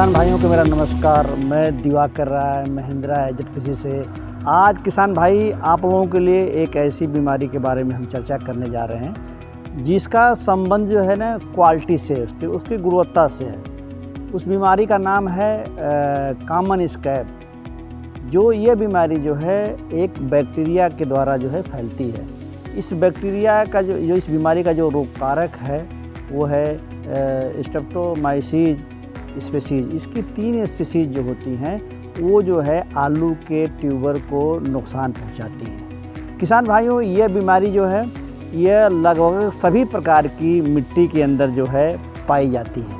किसान भाइयों को मेरा नमस्कार। मैं दिवाकर राय महिंद्रा एजेडपीसी से आज किसान भाई आप लोगों के लिए एक ऐसी बीमारी के बारे में हम चर्चा करने जा रहे हैं जिसका संबंध जो है ना क्वालिटी से, उसकी गुणवत्ता से है। उस बीमारी का नाम है कॉमन स्कैब। जो ये बीमारी जो है एक बैक्टीरिया के द्वारा जो है फैलती है। इस बैक्टीरिया का जो इस बीमारी का जो रोग कारक है वो है स्ट्रेप्टोमाइसीज स्पीसीज। इसकी 3 स्पीसीज जो होती हैं वो जो है आलू के ट्यूबर को नुकसान पहुंचाती हैं। किसान भाइयों, ये बीमारी जो है यह लगभग सभी प्रकार की मिट्टी के अंदर जो है पाई जाती है।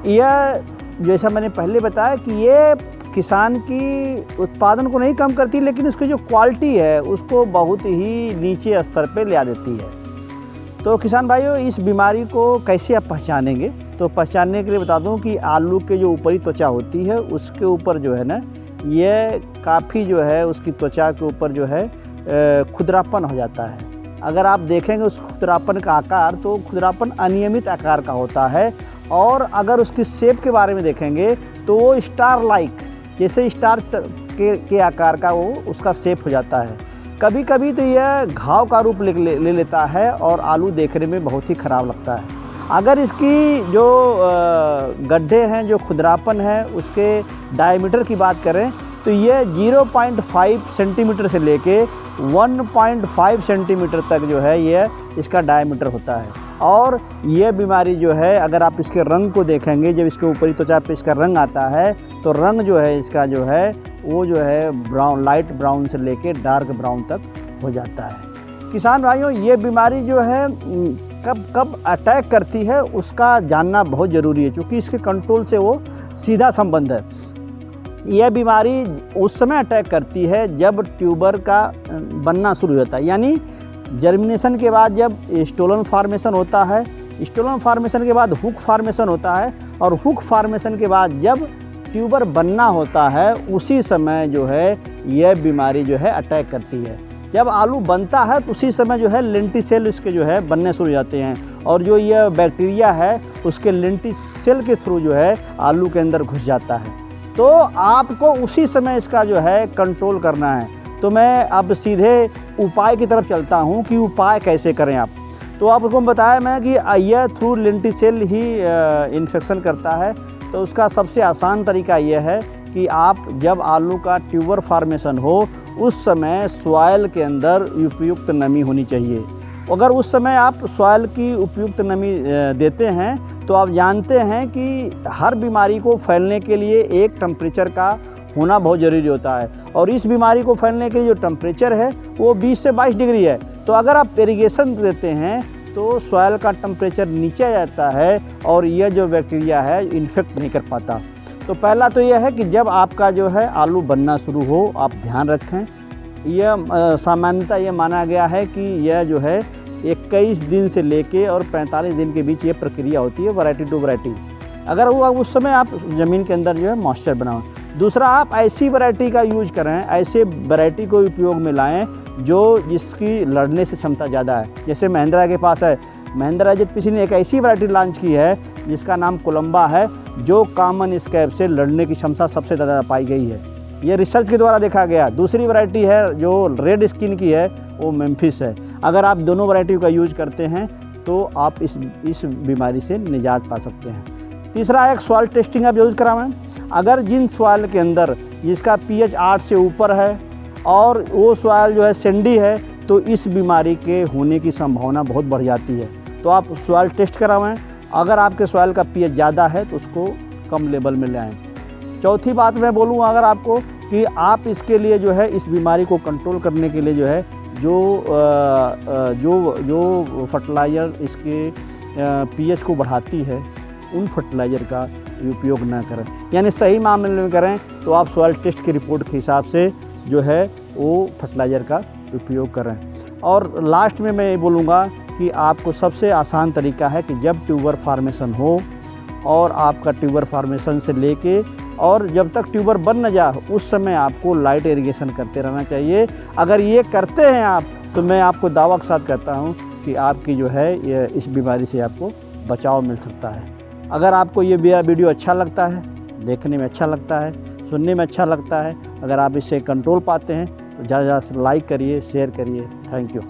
यह जैसा मैंने पहले बताया कि ये किसान की उत्पादन को नहीं कम करती, लेकिन उसकी जो क्वालिटी है उसको बहुत ही नीचे स्तर पे ले आ देती है। तो किसान भाइयों, इस बीमारी को कैसे आप पहचानेंगे? तो पहचानने के लिए बता दूं कि आलू के जो ऊपरी त्वचा होती है उसके ऊपर जो है ना ये काफ़ी जो है उसकी त्वचा के ऊपर जो है खुरदरापन हो जाता है। अगर आप देखेंगे उस खुरदरापन का आकार, तो खुरदरापन अनियमित आकार का होता है। और अगर उसकी शेप के बारे में देखेंगे तो वो स्टार लाइक, जैसे स्टार के आकार का वो उसका शेप हो जाता है। कभी कभी तो यह घाव का रूप ले लेता है और आलू देखने में बहुत ही ख़राब लगता है। अगर इसकी जो गड्ढे हैं, जो खुरदरापन है, उसके डायमीटर की बात करें तो ये 0.5 सेंटीमीटर से लेके 1.5 सेंटीमीटर तक जो है ये इसका डायमीटर होता है। और ये बीमारी जो है अगर आप इसके रंग को देखेंगे, जब इसके ऊपरी त्वचा पे इसका रंग आता है तो रंग जो है इसका जो है वो जो है ब्राउन, लाइट ब्राउन से लेके डार्क ब्राउन तक हो जाता है। किसान भाइयों, ये बीमारी जो है कब अटैक करती है उसका जानना बहुत ज़रूरी है, क्योंकि इसके कंट्रोल से वो सीधा संबंध है। यह बीमारी उस समय अटैक करती है जब ट्यूबर का बनना शुरू होता है, यानी जर्मिनेशन के बाद जब स्टोलन फार्मेशन होता है, स्टोलन फार्मेशन के बाद हुक फार्मेशन होता है, और हुक फार्मेशन के बाद जब ट्यूबर बनना होता है उसी समय जो है यह बीमारी जो है अटैक करती है। जब आलू बनता है तो उसी समय जो है लेंटिसेल इसके जो है बनने शुरू हो जाते हैं, और जो यह बैक्टीरिया है उसके लेंटिसेल के थ्रू जो है आलू के अंदर घुस जाता है। तो आपको उसी समय इसका जो है कंट्रोल करना है। तो मैं अब सीधे उपाय की तरफ चलता हूं कि उपाय कैसे करें आप। तो आपको बताया मैं कि यह थ्रू लेंटिसेल ही इन्फेक्शन करता है। तो उसका सबसे आसान तरीका यह है कि आप जब आलू का ट्यूबर फार्मेशन हो उस समय सॉइल के अंदर उपयुक्त नमी होनी चाहिए। अगर उस समय आप सॉइल की उपयुक्त नमी देते हैं तो आप जानते हैं कि हर बीमारी को फैलने के लिए एक टेम्परेचर का होना बहुत ज़रूरी होता है, और इस बीमारी को फैलने के लिए जो टेम्परेचर है वो 20 से 22 डिग्री है। तो अगर आप इरिगेशन देते हैं तो सॉइल का टेम्परेचर नीचे आ जाता है और यह जो बैक्टीरिया है इन्फेक्ट नहीं कर पाता। तो पहला तो यह है कि जब आपका जो है आलू बनना शुरू हो आप ध्यान रखें। यह सामान्यतः ये माना गया है कि यह जो है 21 दिन से लेके और 45 दिन के बीच ये प्रक्रिया होती है, वैरायटी टू वैरायटी। अगर वो उस समय आप ज़मीन के अंदर जो है मॉइस्चर बनाओ। दूसरा, आप ऐसी वैरायटी का यूज करें, ऐसे वैरायटी को उपयोग में लाएँ जो जिसकी लड़ने से क्षमता ज़्यादा है। जैसे महिंद्रा के पास है, महिंद्रा एजेडपीसी ने एक ऐसी वैरायटी लॉन्च की है जिसका नाम कोलंबा है, जो कॉमन स्कैब से लड़ने की क्षमता सबसे ज़्यादा पाई गई है। ये रिसर्च के द्वारा देखा गया। दूसरी वैरायटी है जो रेड स्किन की है, वो मेम्फिस है। अगर आप दोनों वैरायटी का यूज करते हैं तो आप इस बीमारी से निजात पा सकते हैं। तीसरा, एक सॉइल टेस्टिंग आप यूज कराएं। अगर जिन सॉइल के अंदर जिसका pH 8 से ऊपर है और वो सॉइल जो है सैंडी है तो इस बीमारी के होने की संभावना बहुत बढ़ जाती है। तो आप सॉइल टेस्ट कराएं। अगर आपके सॉइल का pH ज़्यादा है तो उसको कम लेवल में ले आएँ। चौथी बात मैं बोलूँगा अगर आपको कि आप इसके लिए जो है इस बीमारी को कंट्रोल करने के लिए जो है जो फर्टिलाइज़र इसके pH को बढ़ाती है उन फर्टिलाइज़र का उपयोग ना करें, यानी सही मामले में करें। तो आप सॉइल टेस्ट की रिपोर्ट के हिसाब से जो है वो फर्टिलाइज़र का उपयोग करें। और लास्ट में मैं ये बोलूँगा कि आपको सबसे आसान तरीका है कि जब ट्यूबर फार्मेशन हो और आपका ट्यूबर फार्मेशन से लेके और जब तक ट्यूबर बन न जाए उस समय आपको लाइट इरिगेशन करते रहना चाहिए। अगर ये करते हैं आप तो मैं आपको दावा के साथ कहता हूँ कि आपकी जो है ये इस बीमारी से आपको बचाव मिल सकता है। अगर आपको ये वीडियो अच्छा लगता है देखने में अच्छा लगता है, सुनने में अच्छा लगता है। अगर आप इसे कंट्रोल पाते हैं तो ज़्यादा से ज़्यादा लाइक करिए, शेयर करिए। Thank you.